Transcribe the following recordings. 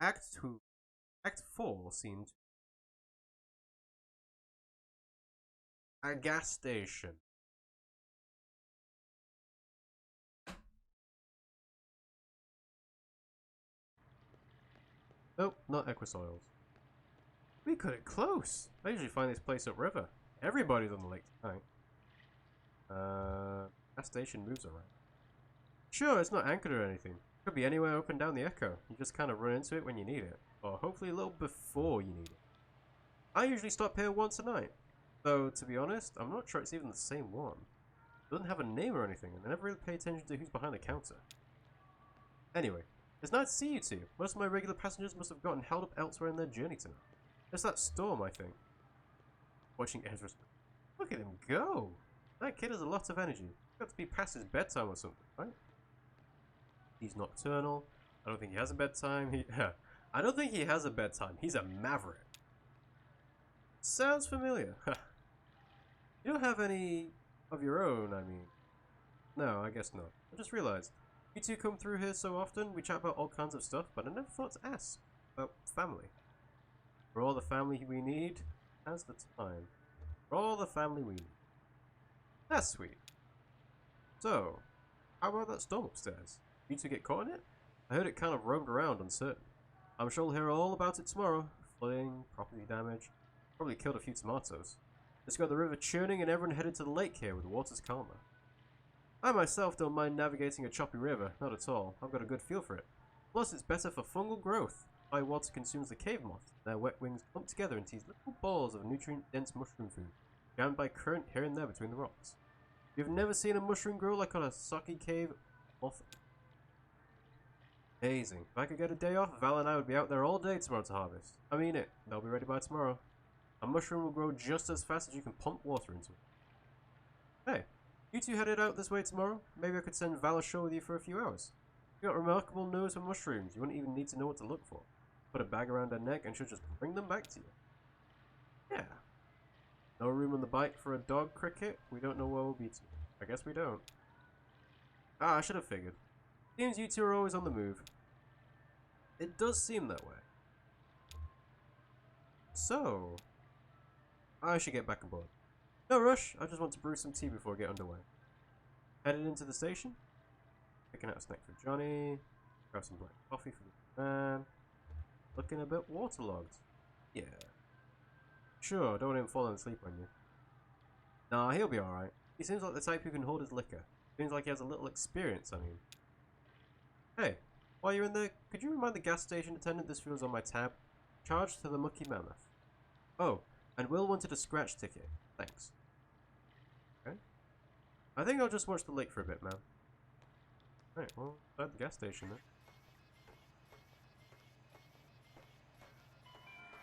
Act 2. Act 4 seemed a gas station. Nope, not Equisoils. We cut it close. I usually find this place upriver. Everybody's on the lake tonight. Gas station moves around. Sure, it's not anchored or anything. Could be anywhere up and down the echo. You just kind of run into it when you need it. Or hopefully a little before you need it. I usually stop here once a night. Though, to be honest, I'm not sure it's even the same one. It doesn't have a name or anything, and I never really pay attention to who's behind the counter. Anyway, it's nice to see you two. Most of my regular passengers must have gotten held up elsewhere in their journey tonight. There's that storm, I think. Watching Ezra. Look at him go! That kid has a lot of energy. Got to be past his bedtime or something, right? He's nocturnal. I don't think he has a bedtime. I don't think he has a bedtime. He's a maverick. Sounds familiar. You don't have any of your own, I mean. No, I guess not. I just realized. You two come through here so often, we chat about all kinds of stuff, but I never thought to ask about family. For all the family we need, now's the time. For all the family we need. That's sweet. So, how about that storm upstairs? You two get caught in it? I heard it kind of roamed around uncertain. I'm sure we'll hear all about it tomorrow. Flooding, property damage, probably killed a few tomatoes. Just got the river churning and everyone headed to the lake here where the water's calmer. I myself don't mind navigating a choppy river, not at all. I've got a good feel for it. Plus, it's better for fungal growth. High water consumes the cave moth. Their wet wings clump together into these little balls of nutrient-dense mushroom food, jammed by current here and there between the rocks. You've never seen a mushroom grow like on a Saki cave moth? Amazing. If I could get a day off, Val and I would be out there all day tomorrow to harvest. I mean it. They'll be ready by tomorrow. A mushroom will grow just as fast as you can pump water into it. Hey, you two headed out this way tomorrow? Maybe I could send Val ashore with you for a few hours. You got a remarkable nose for mushrooms. You wouldn't even need to know what to look for. Put a bag around her neck and she'll just bring them back to you. Yeah. No room on the bike for a dog, Cricket? We don't know where we'll be tomorrow. I guess we don't. Ah, I should have figured. Seems you two are always on the move. It does seem that way. So, I should get back aboard. No rush, I just want to brew some tea before I get underway. Headed into the station. Picking out a snack for Johnny. Grab some black coffee for the man. Looking a bit waterlogged. Yeah. Sure, don't want him falling asleep on you. Nah, he'll be alright. He seems like the type who can hold his liquor. Seems like he has a little experience, I mean. Hey, while you're in there, could you remind the gas station attendant this feels on my tab? Charged to the Mucky Mammoth. Oh, and Will wanted a scratch ticket. Thanks. Okay. I think I'll just watch the lake for a bit, man. Right, well, at the gas station then.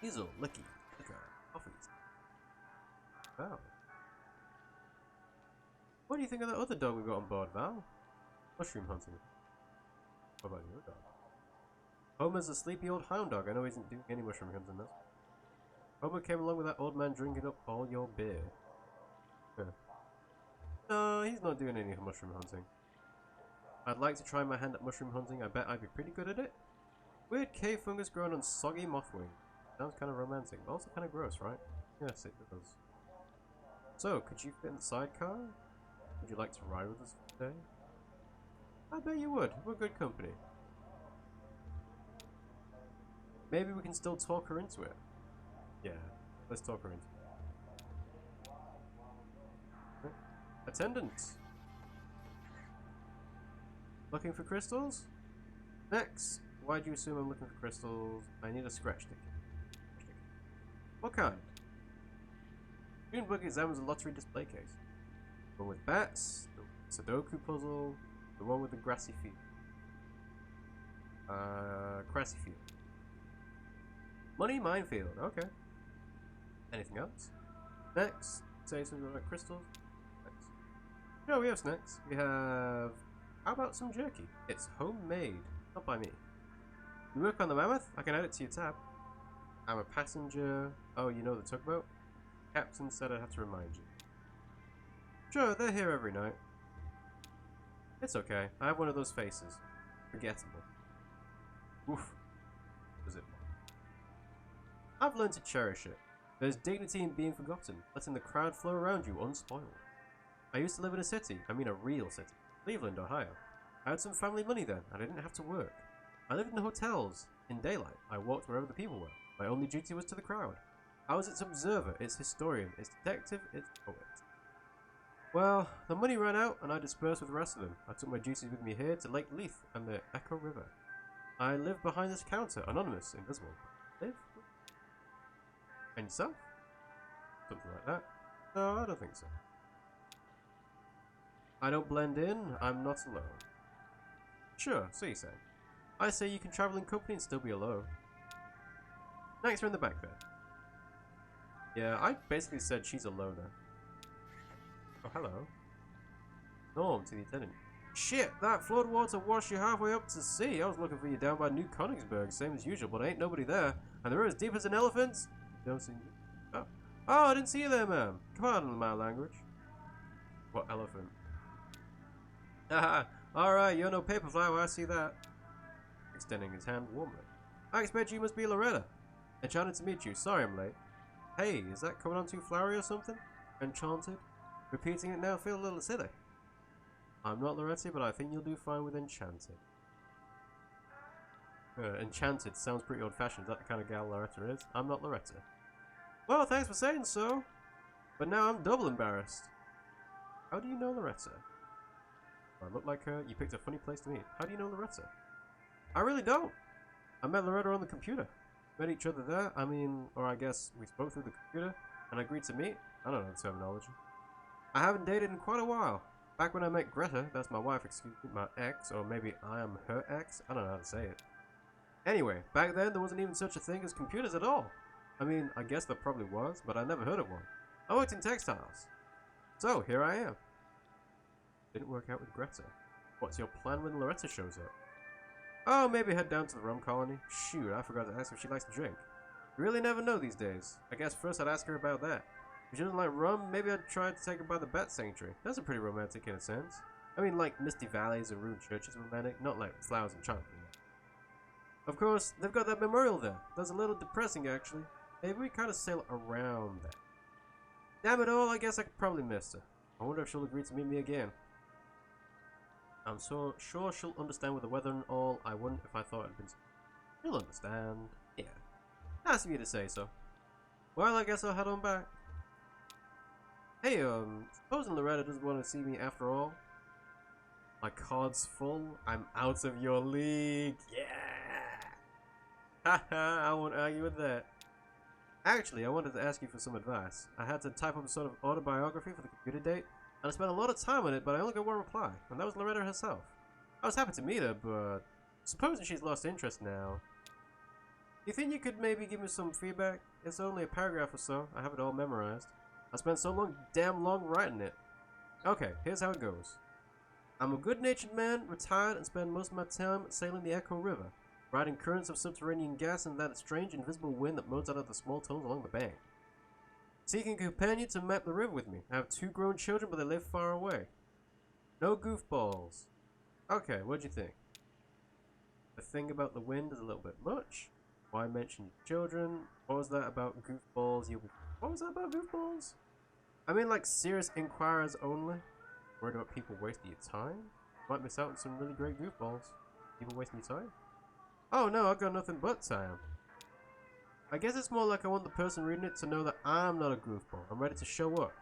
Easel, Licky, Liquor, Coffees. Wow. What do you think of that other dog we got on board, Val? Mushroom hunting. What about your dog? Homer's a sleepy old hound dog. I know he isn't doing any mushroom hunting this. Homer came along with that old man drinking up all your beer. Yeah. No, he's not doing any mushroom hunting. I'd like to try my hand at mushroom hunting. I bet I'd be pretty good at it. Weird cave fungus growing on soggy mothwing. Sounds kind of romantic, but also kind of gross, right? Yes, it does. So, could you fit in the sidecar? Would you like to ride with us today? I bet you would. We're good company. Maybe we can still talk her into it. Yeah, let's talk her into it. Okay. Attendant! Looking for crystals? Next! Why do you assume I'm looking for crystals? I need a scratch ticket. What kind? Junebug examines a lottery display case. The one with bats, the Sudoku puzzle, the one with the grassy field. Grassy field. Money minefield, okay. Anything else? Next, say something about crystals. Next. No, we have snacks. We have... How about some jerky? It's homemade, not by me. You work on the Mammoth? I can add it to your tab. I'm a passenger. Oh, you know the tugboat? Captain said I'd have to remind you. Sure, they're here every night. It's okay. I have one of those faces. Forgettable. Oof. I've learned to cherish it. There's dignity in being forgotten, letting the crowd flow around you unspoiled. I used to live in a city, I mean a real city, Cleveland, Ohio. I had some family money then, and I didn't have to work. I lived in hotels. In daylight, I walked wherever the people were. My only duty was to the crowd. I was its observer, its historian, its detective, its poet. Well, the money ran out, and I dispersed with the rest of them. I took my duties with me here to Lake Leith and the Echo River. I lived behind this counter, anonymous, invisible. Live? And yourself? Something like that? No, I don't think so. I don't blend in, I'm not alone. Sure, so you say. I say you can travel in company and still be alone. Thanks, are in the back there. Yeah, I basically said she's a loner. Oh, hello. Norm to the attendant. Shit, that flood water washed you halfway up to sea. I was looking for you down by New Königsberg, same as usual, but ain't nobody there. And the river's deep as an elephant's. Don't see you. Oh, I didn't see you there, ma'am. Come on in my language. What elephant? Haha, alright, you're no paper flower, I see that. Extending his hand warmly. I expect you must be Loretta. Enchanted to meet you. Sorry I'm late. Hey, is that coming on too flowery or something? Enchanted? Repeating it now feel a little silly. I'm not Loretta, but I think you'll do fine with Enchanted. Enchanted sounds pretty old-fashioned. Is that the kind of gal Loretta is? I'm not Loretta. Well, thanks for saying so. But now I'm double embarrassed. How do you know Loretta? I look like her. You picked a funny place to meet. How do you know Loretta? I really don't. I met Loretta on the computer. Met each other there. I mean, or I guess we spoke through the computer and agreed to meet. I don't know the terminology. I haven't dated in quite a while. Back when I met Greta, that's my wife, excuse me, my ex, or maybe I am her ex. I don't know how to say it. Anyway, back then there wasn't even such a thing as computers at all. I mean, I guess there probably was, but I never heard of one. I worked in textiles. So, here I am. Didn't work out with Greta. What's your plan when Loretta shows up? Oh, maybe head down to the rum colony. Shoot, I forgot to ask if she likes to drink. You really never know these days. I guess first I'd ask her about that. If she doesn't like rum, maybe I'd try to take her by the Bat Sanctuary. That's a pretty romantic in a sense. I mean, like misty valleys and ruined churches romantic, not like flowers and chocolate. Of course, they've got that memorial there. That's a little depressing, actually. Maybe we kind of sail around that. Damn it all, I guess I could probably miss her. I wonder if she'll agree to meet me again. I'm so sure she'll understand with the weather and all. I wouldn't if I thought it'd been... She'll understand. Yeah. Nice of you to say so. Well, I guess I'll head on back. Hey, supposing Loretta doesn't want to see me after all? My card's full. I'm out of your league. Yeah! Haha, I won't argue with that. Actually, I wanted to ask you for some advice. I had to type up a sort of autobiography for the computer date, and I spent a lot of time on it, but I only got one reply, and that was Loretta herself. I was happy to meet her, but supposing she's lost interest now. You think you could maybe give me some feedback? It's only a paragraph or so. I have it all memorized. I spent so damn long writing it. Okay, here's how it goes. I'm a good-natured man, retired, and spend most of my time sailing the Echo River, riding currents of subterranean gas and that strange invisible wind that moans out of the small tunnels along the bank. Seeking a companion to map the river with me. I have 2 grown children, but they live far away. No goofballs. Okay, what'd you think? The thing about the wind is a little bit much. Why mention children? What was that about goofballs? What was that about goofballs? I mean, like serious inquirers only. Worried about people wasting your time? Might miss out on some really great goofballs. People wasting your time? Oh no, I've got nothing but time. I guess it's more like I want the person reading it to know that I'm not a goofball. I'm ready to show up.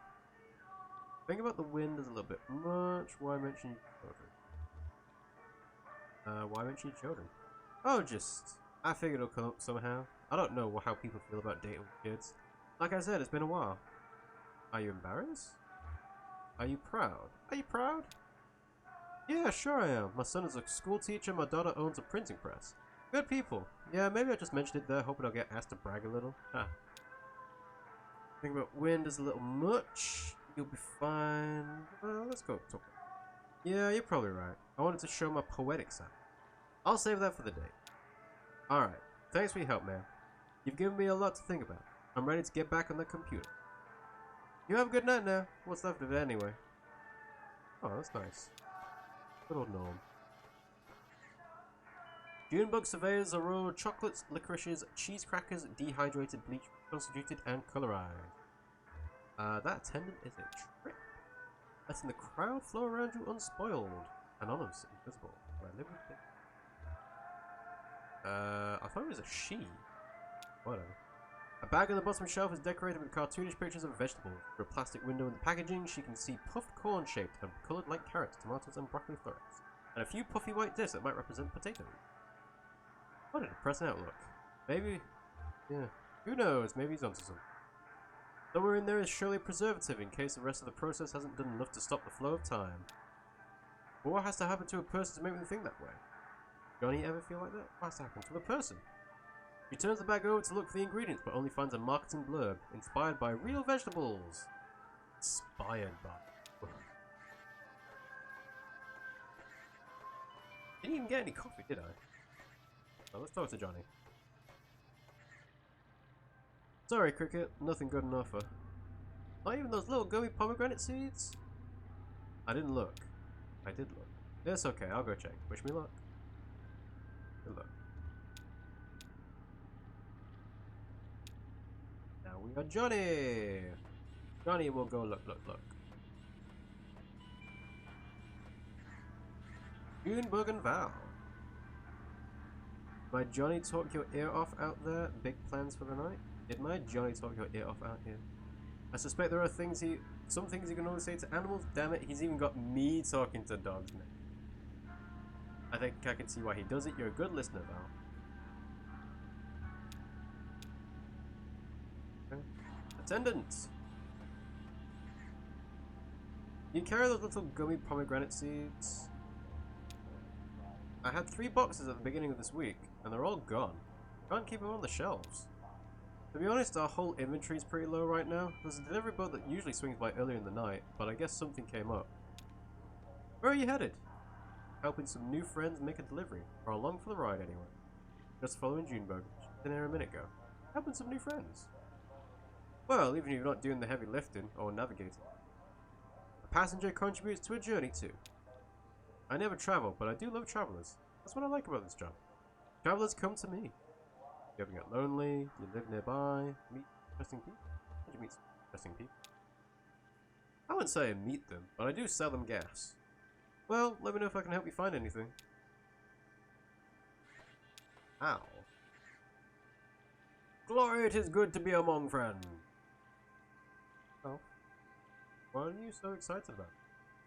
Think about the wind is a little bit much. Why mention children? Why mention children? Oh, I figured it'll come up somehow. I don't know how people feel about dating with kids. Like I said, it's been a while. Are you embarrassed? Are you proud? Are you proud? Yeah, sure I am. My son is a school teacher, my daughter owns a printing press. Good people. Yeah, maybe I just mentioned it there, hoping I'll get asked to brag a little. Think about wind is a little much. You'll be fine. Let's go talk. Yeah, you're probably right. I wanted to show my poetic side. I'll save that for the date. Alright. Thanks for your help, man. You've given me a lot to think about. I'm ready to get back on the computer. You have a good night now. What's left of it anyway? Oh, that's nice. Good old Norm. Junebug surveyors are raw chocolates, licorices, cheese crackers, dehydrated, bleach, constituted, and colorized. That attendant is a trip. Letting the crowd flow around you unspoiled. Anonymous, invisible. Where I live with things. I thought it was a she. Whatever. A bag on the bottom shelf is decorated with cartoonish pictures of vegetables. Through a plastic window in the packaging, she can see puffed corn shaped and coloured like carrots, tomatoes, and broccoli florets. And a few puffy white discs that might represent potatoes. What a depressing outlook. Maybe... yeah. Who knows? Maybe he's onto something. Somewhere in there is surely a preservative in case the rest of the process hasn't done enough to stop the flow of time. But what has to happen to a person to make them think that way? Johnny ever feel like that? What has to happen to a person? She turns the bag over to look for the ingredients, but only finds a marketing blurb. Inspired by real vegetables. Inspired by... Didn't even get any coffee, did I? Well, let's talk to Johnny. Sorry, Cricket. Nothing good on offer. Not even those little gummy pomegranate seeds? I didn't look. I did look. It's okay, I'll go check. Wish me luck. Good luck. Now we got Johnny! Johnny will go look. Junebug and Val. My Johnny talk your ear off out there? Big plans for the night? Did my Johnny talk your ear off out here? I suspect there are some things he can only say to animals. Damn it, he's even got me talking to dogs now. I think I can see why he does it. You're a good listener, Val. Okay. Attendant! You carry those little gummy pomegranate seeds? I had 3 boxes at the beginning of this week, and they're all gone. Can't keep them on the shelves. To be honest, our whole inventory is pretty low right now. There's a delivery boat that usually swings by earlier in the night, but I guess something came up. Where are you headed? Helping some new friends make a delivery, or along for the ride anyway. Just following Junebug. She's been here a minute ago. Helping some new friends. Well, even if you're not doing the heavy lifting, or navigating. A passenger contributes to a journey too. I never travel, but I do love travelers. That's what I like about this job. Travelers come to me. You ever get lonely? Do you live nearby? Meet interesting people? Did you meet some interesting people? I wouldn't say I meet them, but I do sell them gas. Well, let me know if I can help you find anything. Ow. Glory, it is good to be among friends. Oh. What are you so excited about?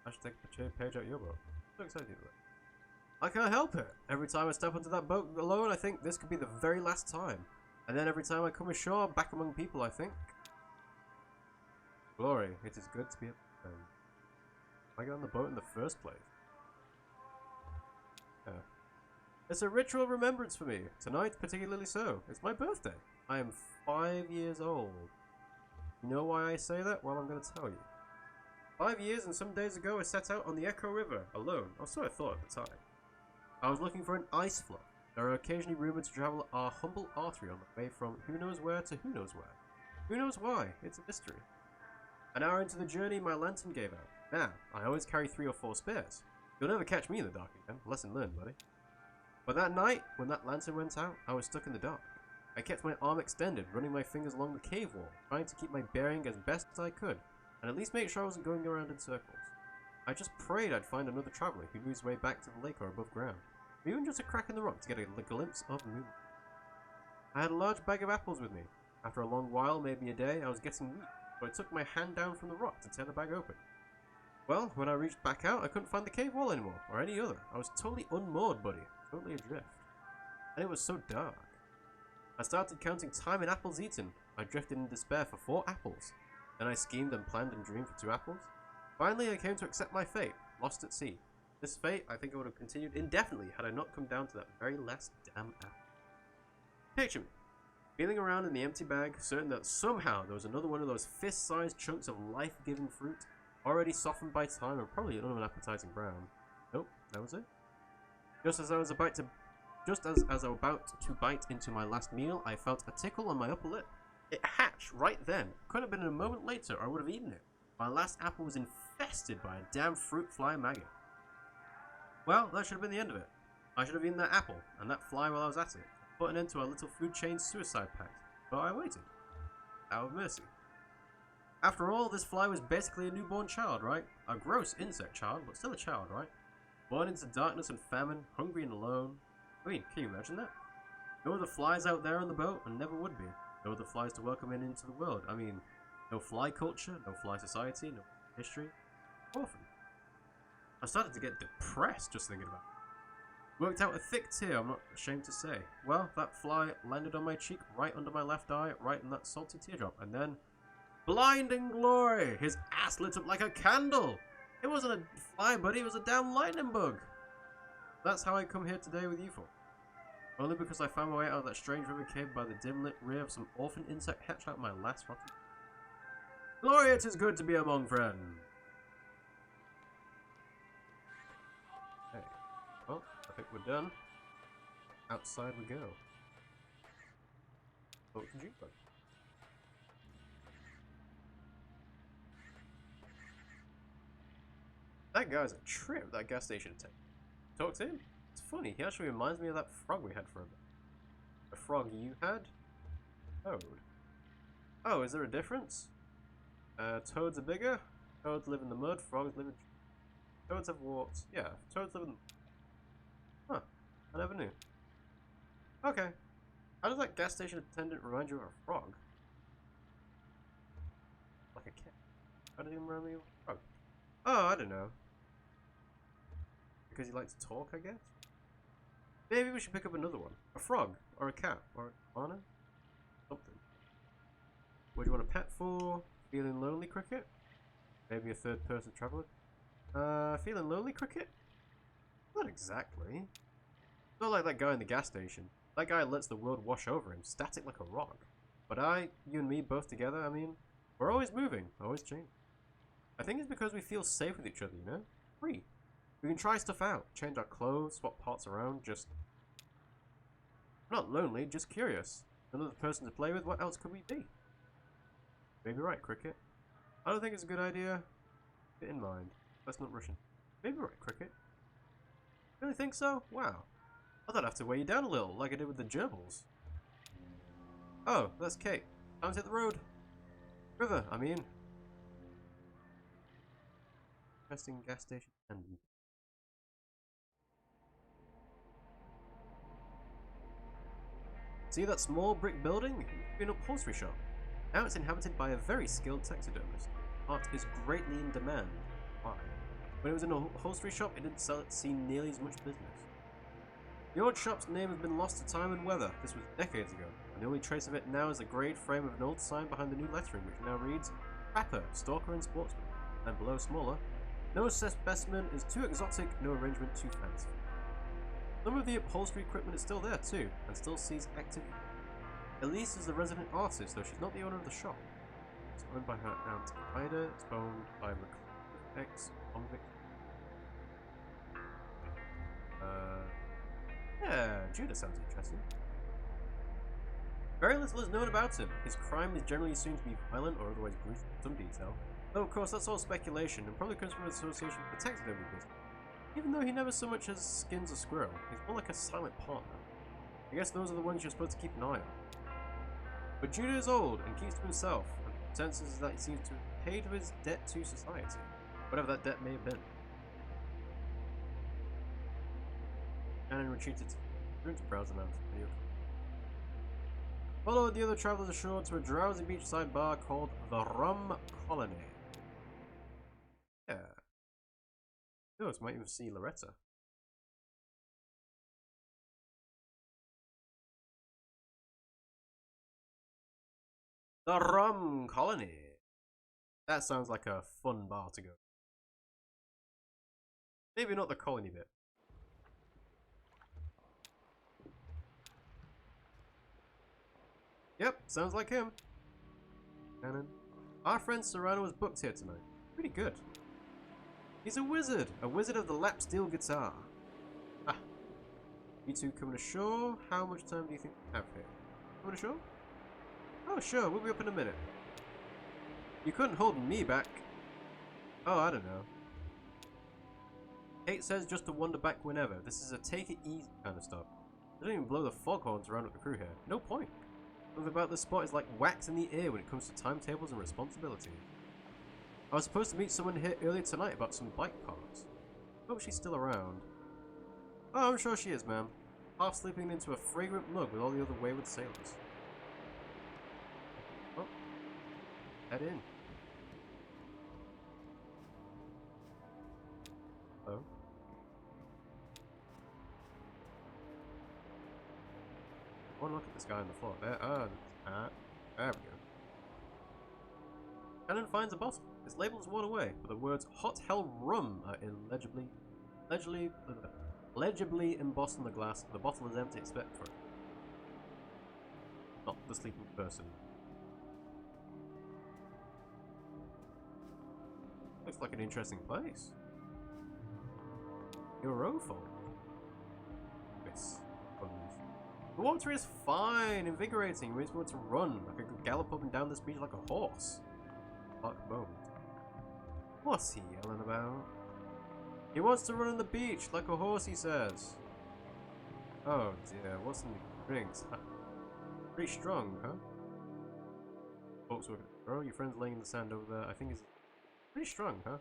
I should take a page out of your book. So excited about it. I can't help it. Every time I step onto that boat alone, I think this could be the very last time. And then every time I come ashore, back among people, I think. Glory, it is good to be at home. I got on the boat in the first place. Yeah. It's a ritual remembrance for me. Tonight, particularly so. It's my birthday. I am 5 years old. You know why I say that? Well, I'm going to tell you. 5 years and some days ago, I set out on the Echo River, alone, or so I thought at the time. I was looking for an ice floe. There are occasionally rumoured to travel our humble artery on the way from who knows where to who knows where. Who knows why? It's a mystery. An hour into the journey, my lantern gave out. Now, I always carry 3 or 4 spares. You'll never catch me in the dark again. Lesson learned, buddy. But that night, when that lantern went out, I was stuck in the dark. I kept my arm extended, running my fingers along the cave wall, trying to keep my bearing as best as I could, and at least make sure I wasn't going around in circles. I just prayed I'd find another traveller who knew his way back to the lake or above ground, or even just a crack in the rock to get a glimpse of moon. I had a large bag of apples with me. After a long while, maybe a day, I was getting weak, so I took my hand down from the rock to tear the bag open. Well, when I reached back out, I couldn't find the cave wall anymore, or any other. I was totally unmoored, buddy. Totally adrift. And it was so dark. I started counting time in apples eaten. I drifted in despair for 4 apples. Then I schemed and planned and dreamed for 2 apples. Finally, I came to accept my fate, lost at sea. This fate, I think I would have continued indefinitely had I not come down to that very last damn apple. Picture me, feeling around in the empty bag, certain that somehow there was another one of those fist-sized chunks of life-giving fruit, already softened by time and probably an unappetizing brown. Nope, that was it. Just as I was about to bite into my last meal, I felt a tickle on my upper lip. It hatched right then. Could have been a moment later, or I would have eaten it. My last apple was infested by a damn fruit fly maggot. Well, that should have been the end of it. I should have eaten that apple and that fly while I was at it, put an end to our little food chain suicide pact, but I waited. Out of mercy. After all, this fly was basically a newborn child, right? A gross insect child, but still a child, right? Born into darkness and famine, hungry and alone. I mean, can you imagine that? No other flies out there on the boat, and never would be. No other flies to welcome in into the world. I mean, no fly culture, no fly society, no history. Orphan. I started to get depressed just thinking about it. Worked out a thick tear, I'm not ashamed to say. Well, that fly landed on my cheek, right under my left eye, right in that salty teardrop, and then... blinding glory! His ass lit up like a candle! It wasn't a fly, buddy, it was a damn lightning bug! That's how I come here today with you for. Only because I found my way out of that strange river cave by the dim-lit rear of some orphan insect hatched out my last rotten... Glory, it is good to be among friends! Okay. Well, I think we're done. Outside we go. What can you do? That guy's a trip, that gas station attendant. Talk to him? It's funny, he actually reminds me of that frog we had for a bit. The frog you had? Toad. Oh, is there a difference? Toads are bigger. Toads live in the mud, frogs live in... Toads have warts. Yeah, toads live in... Huh, I never knew. Okay. How does that gas station attendant remind you of a frog? Like a cat. How did he remind me of a frog? Oh, I don't know. Because he likes to talk, I guess? Maybe we should pick up another one. A frog, or a cat, or a iguana? Something. What do you want a pet for? Feeling lonely, Cricket? Maybe a third-person traveler? Feeling lonely, Cricket? Not exactly. Not like that guy in the gas station. That guy lets the world wash over him, static like a rock. But you and me both together, I mean, we're always moving, always changing. I think it's because we feel safe with each other, you know? Free. We can try stuff out, change our clothes, swap parts around, just... Not lonely, just curious. Another person to play with, what else could we be? Maybe right, Cricket. I don't think it's a good idea. Keep it in mind. Let's not rush in. Maybe right, Cricket. Really think so? Wow. I thought I'd have to weigh you down a little, like I did with the gerbils. Oh, that's Kate. Time to hit the road. River, I mean. Interesting gas station attendant. See that small brick building? It used to be an upholstery shop. Now it's inhabited by a very skilled taxidermist. Art is greatly in demand. Why? When it was an upholstery shop, it didn't seem nearly as much business. The old shop's name has been lost to time and weather. This was decades ago, and the only trace of it now is the greyed frame of an old sign behind the new lettering, which now reads Trapper, Stalker and Sportsman. And below, smaller, no specimen is too exotic, no arrangement too fancy. Some of the upholstery equipment is still there too, and still sees active. Elise is the resident artist, though she's not the owner of the shop. It's owned by her aunt Ida, it's owned by reclusive ex-convict. Yeah, Judah sounds interesting. Very little is known about him. His crime is generally assumed to be violent or otherwise gruesome in some detail. Though of course that's all speculation, and probably comes from his association with the taxidermy business. Even though he never so much as skins a squirrel, he's more like a silent partner. I guess those are the ones you're supposed to keep an eye on. But Judah is old and keeps to himself, and the consensus is that he seems to have paid for his debt to society, whatever that debt may have been. Shannon retreated to the room to browse the mountain video. Followed the other travelers ashore to a drowsy beachside bar called the Rum Colony. Yeah. Who knows, might even see Loretta. The Rum Colony. That sounds like a fun bar to go. Maybe not the colony bit. Yep, sounds like him. Cannon. Our friend Serrano was booked here tonight. Pretty good. He's a wizard of the lap steel guitar. Ah. You two coming ashore? How much time do you think we have here? Coming ashore? Oh, sure, we'll be up in a minute. You couldn't hold me back. Oh, I don't know. Kate says just to wander back whenever. This is a take it easy kind of stuff. They don't even blow the foghorns around with the crew here. No point. Something about this spot is like wax in the ear when it comes to timetables and responsibility. I was supposed to meet someone here earlier tonight about some bike parts. Hope she's still around. Oh, I'm sure she is, ma'am. Half sleeping into a fragrant mug with all the other wayward sailors. Well, head in. Oh. One look at this guy on the floor. There, there we go. Shannon finds a bottle. Its label is worn away, but the words "Hot Hell Rum" are legibly embossed on the glass. The bottle is empty except for it. Not the sleeping person. Looks like an interesting place. Eurofol. Yes. The water is fine, invigorating. It makes me want to run. I could gallop up and down this beach like a horse. Mark moaned. What's he yelling about? He wants to run on the beach like a horse, he says. Oh dear, what's in the drinks? Pretty strong, huh? Folks working at the row. Your friend's laying in the sand over there. I think it's pretty strong, huh?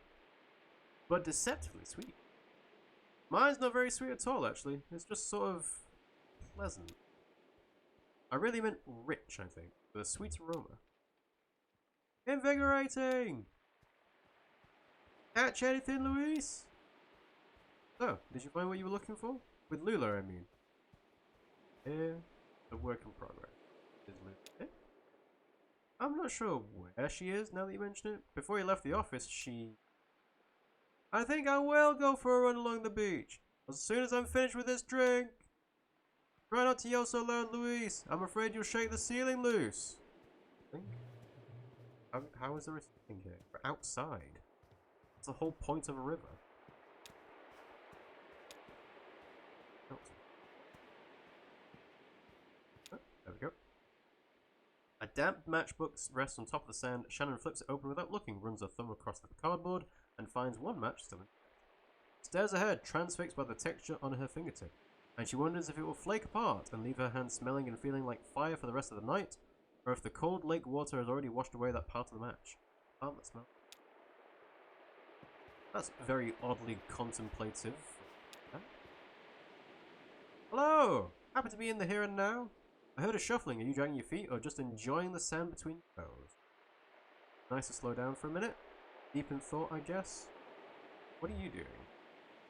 But deceptively sweet. Mine's not very sweet at all, actually. It's just sort of pleasant. I really meant rich, I think, with a sweet aroma. Invigorating! Catch anything, Luis? So, did you find what you were looking for? With Lula, I mean. Here, the work in progress. Is Lula here? I'm not sure where she is, now that you mention it. Before you left the office, I think I will go for a run along the beach. As soon as I'm finished with this drink. Try not to yell so loud, Luis. I'm afraid you'll shake the ceiling loose. Think? How is there a thing here? We're outside. That's the whole point of a river. Oh, there we go. A damp matchbook rests on top of the sand. Shannon flips it open without looking, runs her thumb across the cardboard, and finds one match still in. Stares ahead, transfixed by the texture on her fingertip, and she wonders if it will flake apart and leave her hand smelling and feeling like fire for the rest of the night, or if the cold lake water has already washed away that part of the match. Oh, that smell. That's very oddly contemplative. Huh? Hello! Happen to be in the here and now? I heard a shuffling. Are you dragging your feet or just enjoying the sand between your toes? Nice to slow down for a minute. Deep in thought, I guess. What are you doing?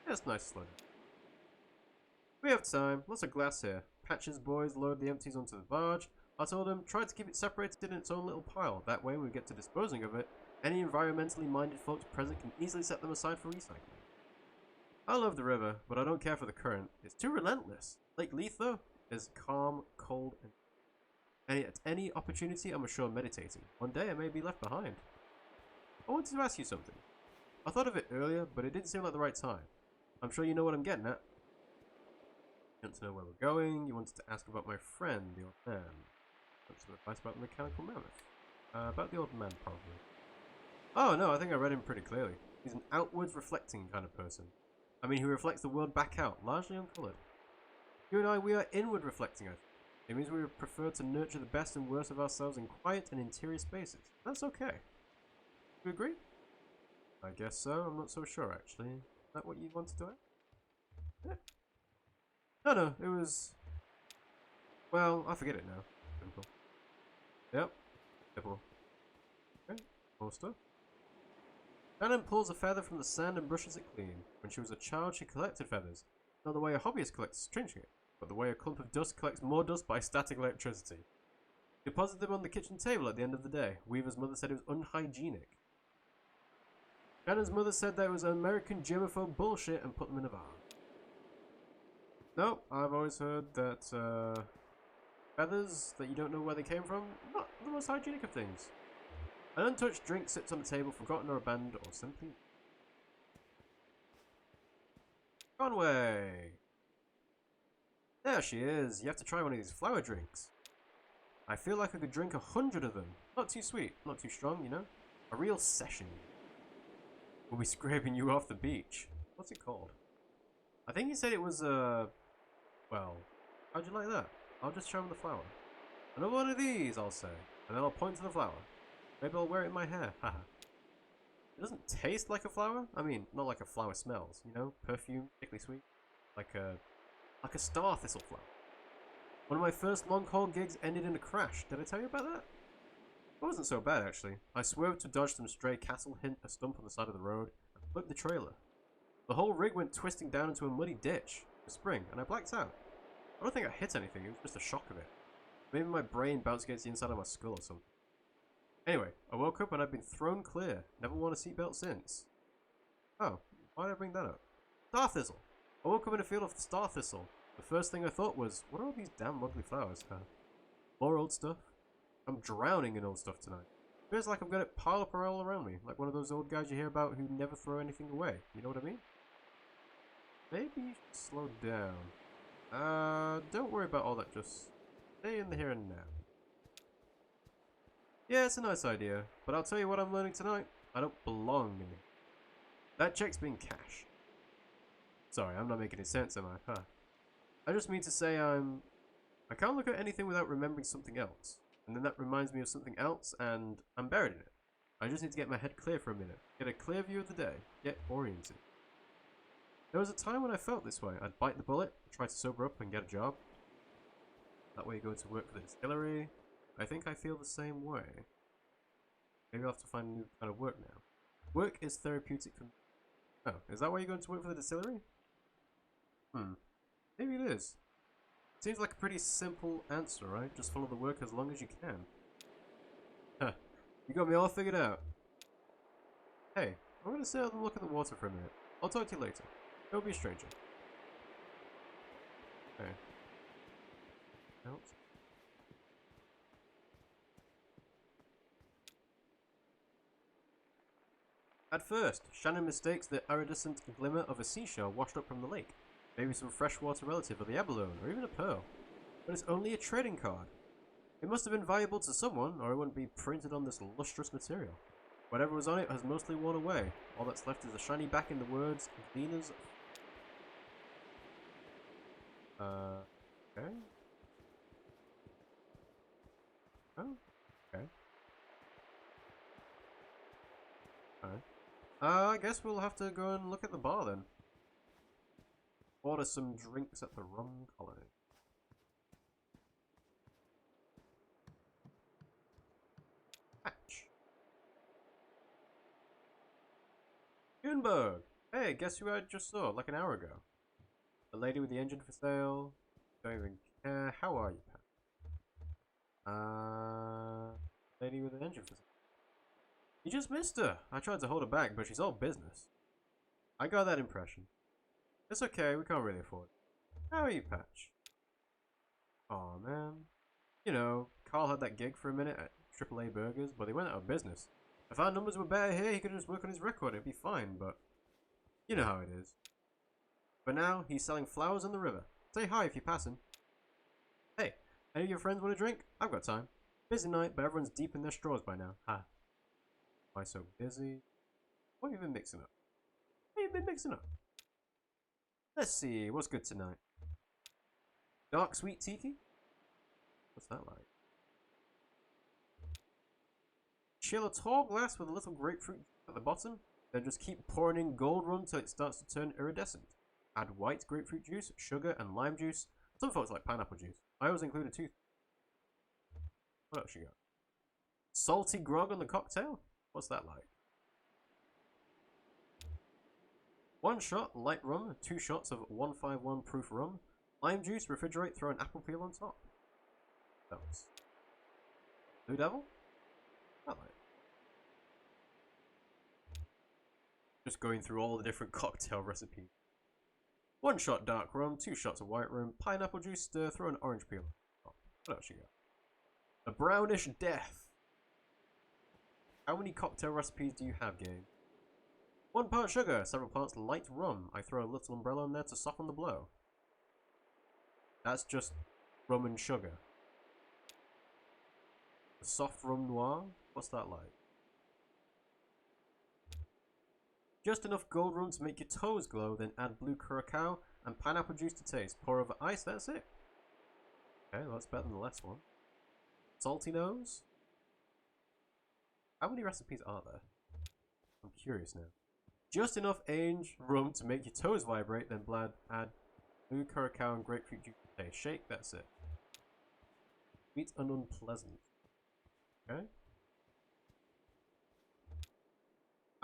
Yeah, it's nice to slow down. We have time. Lots of glass here. Patches boys load the empties onto the barge. I told him, try to keep it separated in its own little pile. That way, when we get to disposing of it, any environmentally minded folks present can easily set them aside for recycling. I love the river, but I don't care for the current. It's too relentless. Lake Leith, though, is calm, cold, and at any opportunity, I'm sure meditating. One day, I may be left behind. I wanted to ask you something. I thought of it earlier, but it didn't seem like the right time. I'm sure you know what I'm getting at. You want to know where we're going. You wanted to ask about my friend, the old man. Want some advice about the mechanical mammoth. About the old man, probably. Oh, no, I think I read him pretty clearly. He's an outwards reflecting kind of person. I mean, he reflects the world back out, largely uncoloured. You and I, we are inward reflecting, I think. It means we prefer to nurture the best and worst of ourselves in quiet and interior spaces. That's okay. You agree? I guess so. I'm not so sure, actually. Is that what you wanted to ask? Yeah. No, it was... Well, I forget it now. Simple. Yep. Simple. Okay, more stuff. Shannon pulls a feather from the sand and brushes it clean. When she was a child, she collected feathers. Not the way a hobbyist collects stringing it, but the way a clump of dust collects more dust by static electricity. She deposited them on the kitchen table at the end of the day. Weaver's mother said it was unhygienic. Shannon's mother said that it was American germaphobe bullshit and put them in a vase. No, I've always heard that feathers that you don't know where they came from, not the most hygienic of things. An untouched drink sits on the table, forgotten or abandoned, or simply... Conway! There she is. You have to try one of these flower drinks. I feel like I could drink 100 of them. Not too sweet, not too strong, you know? A real session. We'll be scraping you off the beach. What's it called? I think he said it was, well, how'd you like that? I'll just show him the flower. Another one of these, I'll say. And then I'll point to the flower. Maybe I'll wear it in my hair. Haha. It doesn't taste like a flower. I mean, not like a flower smells, you know? Perfume, particularly sweet. Like a star thistle flower. One of my first long haul gigs ended in a crash. Did I tell you about that? It wasn't so bad, actually. I swerved to dodge some stray cattle, hit a stump on the side of the road, and flipped the trailer. The whole rig went twisting down into a muddy ditch, a spring, and I blacked out. I don't think I hit anything, it was just a shock of it. Maybe my brain bounced against the inside of my skull or something. Anyway, I woke up and I've been thrown clear. Never worn a seatbelt since. Oh, why did I bring that up? Star thistle! I woke up in a field of star thistle. The first thing I thought was, what are all these damn ugly flowers? More old stuff? I'm drowning in old stuff tonight. Feels like I've got it piled up all around me, like one of those old guys you hear about who never throw anything away. You know what I mean? Maybe you should slow down. Don't worry about all that, just stay in the here and now. Yeah, it's a nice idea, but I'll tell you what I'm learning tonight. I don't belong in it. That check's being cashed. Sorry, I'm not making any sense, am I? I just mean to say I can't look at anything without remembering something else. And then that reminds me of something else, and I'm buried in it. I just need to get my head clear for a minute. Get a clear view of the day. Get oriented. There was a time when I felt this way. I'd bite the bullet, try to sober up and get a job. That way you go to work for the distillery. I think I feel the same way. Maybe I'll have to find a new kind of work now. Work is therapeutic for me. Oh, is that why you're going to work for the distillery? Maybe it is. Seems like a pretty simple answer, right? Just follow the work as long as you can. Huh. You got me all figured out. Hey, I'm gonna sit out and look at the water for a minute. I'll talk to you later. Don't be a stranger. Okay. Else? At first, Shannon mistakes the iridescent glimmer of a seashell washed up from the lake. Maybe some freshwater relative of the abalone, or even a pearl. But it's only a trading card. It must have been valuable to someone, or it wouldn't be printed on this lustrous material. Whatever was on it has mostly worn away. All that's left is a shiny back in the words, Venus. Okay. Oh, okay. Alright. I guess we'll have to go and look at the bar then. Order some drinks at the Rum Colony. Hatch. Junberg! Hey, guess who I just saw like an hour ago? The lady with the engine for sale. Don't even care. How are you, Pat? Lady with an engine for sale. You just missed her. I tried to hold her back, but she's all business. I got that impression. It's okay, we can't really afford it. How are you, Patch? Aw, man. You know, Carl had that gig for a minute at AAA Burgers, but they went out of business. If our numbers were better here, he could just work on his record, it'd be fine, but you know how it is. For now, he's selling flowers on the river. Say hi if you're passing. Hey, any of your friends want a drink? I've got time. Busy night, but everyone's deep in their straws by now. Ha. Why so busy? What have you been mixing up? What have you been mixing up? Let's see, what's good tonight? Dark sweet tiki? What's that like? Chill a tall glass with a little grapefruit at the bottom, then just keep pouring in gold rum till it starts to turn iridescent. Add white grapefruit juice, sugar, and lime juice. Some folks like pineapple juice. I always include a tooth. What else you got? Salty grog on the cocktail? What's that like? 1 shot light rum, 2 shots of 151 proof rum, lime juice, refrigerate, throw an apple peel on top. Else. Blue Devil? That like. Just going through all the different cocktail recipes. 1 shot dark rum, 2 shots of white rum, pineapple juice, stir, throw an orange peel on top. What else you got? A brownish death. How many cocktail recipes do you have, game? 1 part sugar, several parts light rum. I throw a little umbrella in there to soften the blow. That's just rum and sugar. A soft rum noir? What's that like? Just enough gold rum to make your toes glow, then add blue curacao, and pineapple juice to taste. Pour over ice, that's it. Okay, well, that's better than the last one. Salty nose. How many recipes are there? I'm curious now. Just enough aged rum to make your toes vibrate, then add blue curacao and grapefruit juice to taste. Shake, that's it. Sweet and unpleasant. Okay.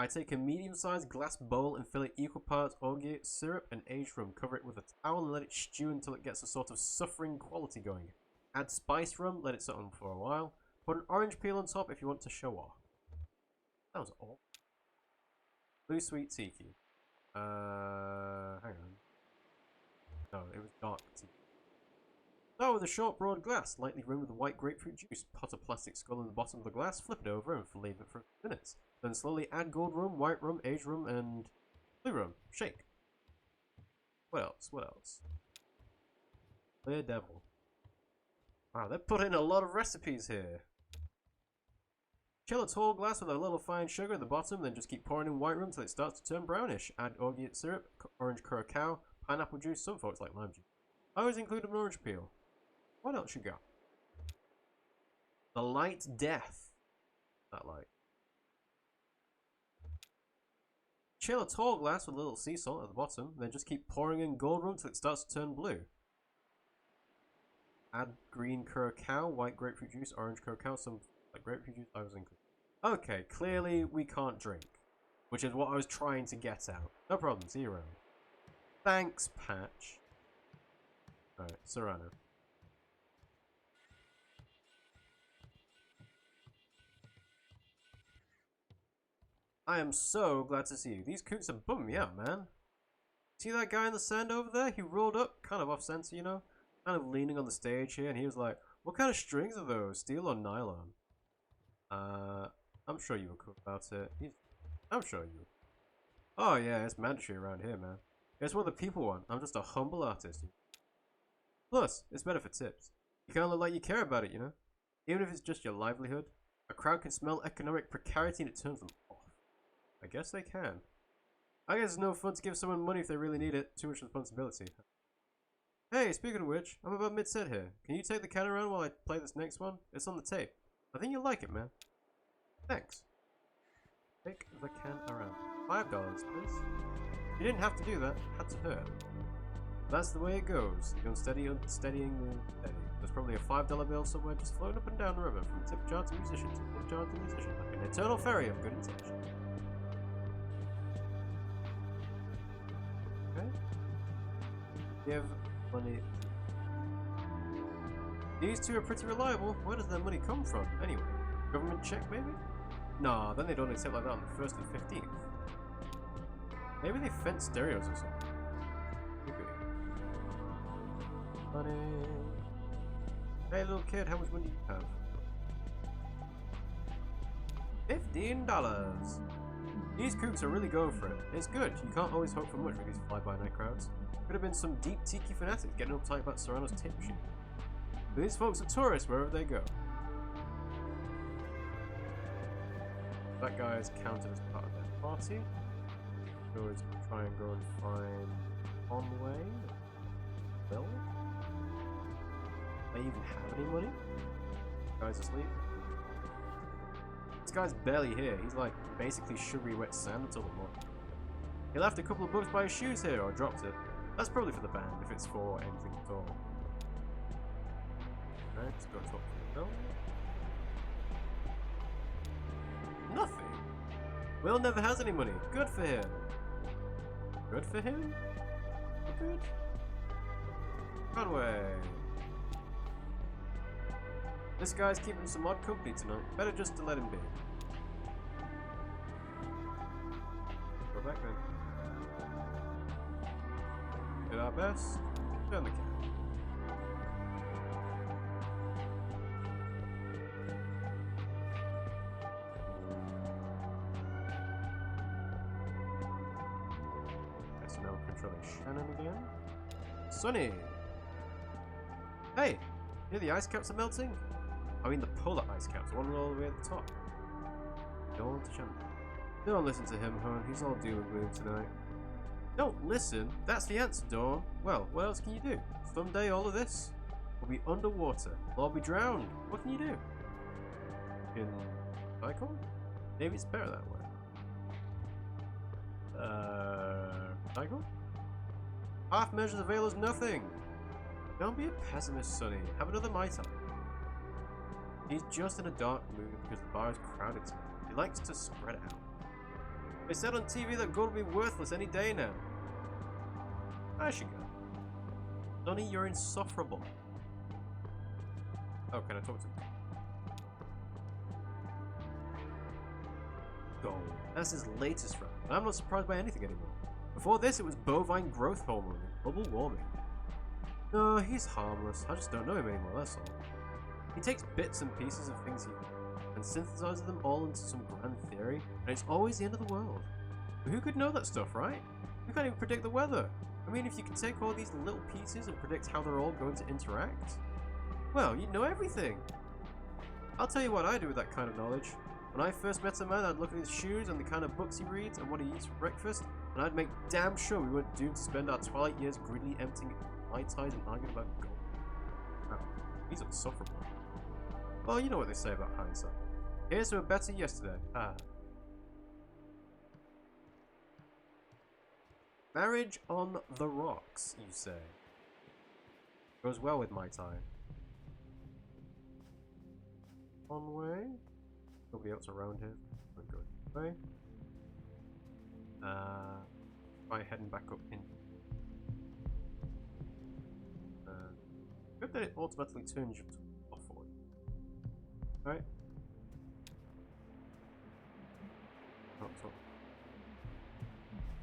I take a medium-sized glass bowl and fill it equal parts orgeat syrup and aged rum. Cover it with a towel and let it stew until it gets a sort of suffering quality going. Add spiced rum, let it sit on for a while. Put an orange peel on top if you want to show off. That was all. Blue sweet tiki. Hang on. No, it was dark tiki. Start with a short broad glass, lightly rimmed with white grapefruit juice. Pot a plastic skull in the bottom of the glass, flip it over and leave it for a few minutes. Then slowly add gold rum, white rum, aged rum, and blue rum. Shake. What else? What else? Clear Devil. Wow, they're putting a lot of recipes here. Chill a tall glass with a little fine sugar at the bottom, then just keep pouring in white rum till it starts to turn brownish. Add orgeat syrup, orange curacao, pineapple juice, some folks like lime juice. I always include an orange peel. What else you got? The Light Death. That light. Chill a tall glass with a little sea salt at the bottom, then just keep pouring in gold rum till it starts to turn blue. Add green curacao, white grapefruit juice, orange curacao, some like grapefruit juice. I was included. Okay, clearly we can't drink, which is what I was trying to get out. No problem, see you around. Thanks, Patch. Alright, Serrano. I am so glad to see you. These kooks are bumming me out, man. See that guy in the sand over there? He rolled up, kind of off center, you know? Kind of leaning on the stage here, and he was like, what kind of strings are those? Steel or nylon? I'm sure you were cool about it. I'm sure you. Oh yeah, it's mandatory around here, man. It's what the people want. I'm just a humble artist. Plus, it's better for tips. You can't look like you care about it, you know? Even if it's just your livelihood. A crowd can smell economic precarity and it turns them off. I guess they can. I guess it's no fun to give someone money if they really need it. Too much responsibility. Hey, speaking of which, I'm about mid-set here. Can you take the can around while I play this next one? It's on the tape. I think you'll like it, man. Thanks. Take the can around. $5, please. You didn't have to do that. Had to hurt. That's the way it goes. The unsteadying the steady. There's probably a $5 bill somewhere just floating up and down the river from tip jar to musician to tip jar to musician, like an eternal ferry of good intention. Okay. Give money. These two are pretty reliable. Where does their money come from, anyway? Government check, maybe? Nah, then they don't accept like that on the 1st and 15th. Maybe they fence stereos or something. Money. Hey little kid, how much money do you have? $15. These kooks are really going for it. It's good. You can't always hope for much with these fly-by-night crowds. Could have been some deep tiki fanatics getting uptight about Serrano's tape machine. But these folks are tourists wherever they go. That guy is counted as part of their party. We always try and go and find Conway. Bill? They even have any money? Guy's asleep. This guy's barely here. He's like basically sugary wet sand until the morning. He left a couple of books by his shoes here, or dropped it. That's probably for the band, if it's for anything at all. Alright, let's go talk to Bill. Nothing. Will never has any money. Good for him. Good for him? Good. Conway. This guy's keeping some odd company tonight. Better just to let him be. Go back then. Did our best. Turn the camera. Now controlling Shannon again. Sunny! Hey! Here the ice caps are melting? I mean the polar ice caps, one all the way at the top. Don't want to Shannon. Don't listen to him, hon. He's all doom and gloom tonight. Don't listen. That's the answer, Dawn. Well, what else can you do? Someday all of this will be underwater. We'll all be drowned. What can you do? You can cycle? Maybe it's better that way. Cycle? Half measures avail us nothing. Don't be a pessimist, Sonny. Have another Mai Tai. He's just in a dark mood because the bar is crowded tonight. He likes to spread out. They said on TV that gold will be worthless any day now. I should go. Sonny, you're insufferable. Oh, can I talk to him? Gold. That's his latest round. I'm not surprised by anything anymore. Before this, it was bovine growth hormone and global warming. No, he's harmless. I just don't know him anymore, that's all. He takes bits and pieces of things he and synthesizes them all into some grand theory, and it's always the end of the world. But who could know that stuff, right? You can't even predict the weather. I mean, if you can take all these little pieces and predict how they're all going to interact, well, you'd know everything. I'll tell you what I do with that kind of knowledge. When I first met a man, I'd look at his shoes and the kind of books he reads and what he eats for breakfast, and I'd make damn sure we weren't doomed to spend our twilight years greedily emptying Mai Tais and arguing about gold. Wow, he's insufferable. Well, you know what they say about hindsight. Here's to a better yesterday. Ah. Marriage on the rocks, you say. Goes well with Mai Tai. Conway. Nobody else around here. I'm going away. Try heading back up in. Good that it automatically turns you off for you. Alright. Not top.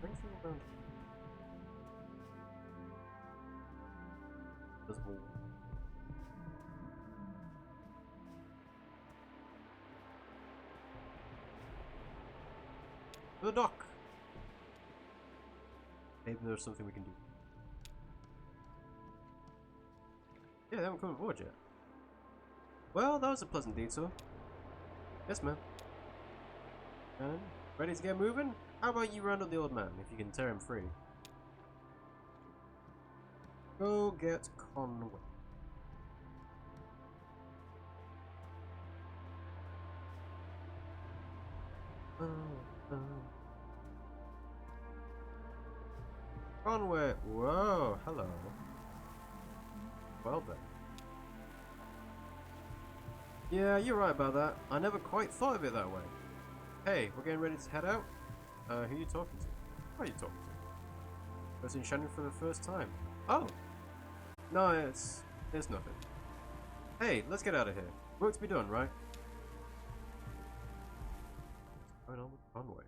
Anything around here? There's wall. The dock! Maybe there's something we can do. Yeah, they haven't come aboard yet. Well, that was a pleasant detour. Yes, man. And ready to get moving? How about you round up the old man, if you can tear him free? Go get Conway. Conway! Whoa, hello. Well then. Yeah, you're right about that. I never quite thought of it that way. Hey, we're getting ready to head out? Who are you talking to? Who are you talking to? Person Shannon for the first time. Oh! No, it's nothing. Hey, let's get out of here. Work to be done, right? What's going on with Conway?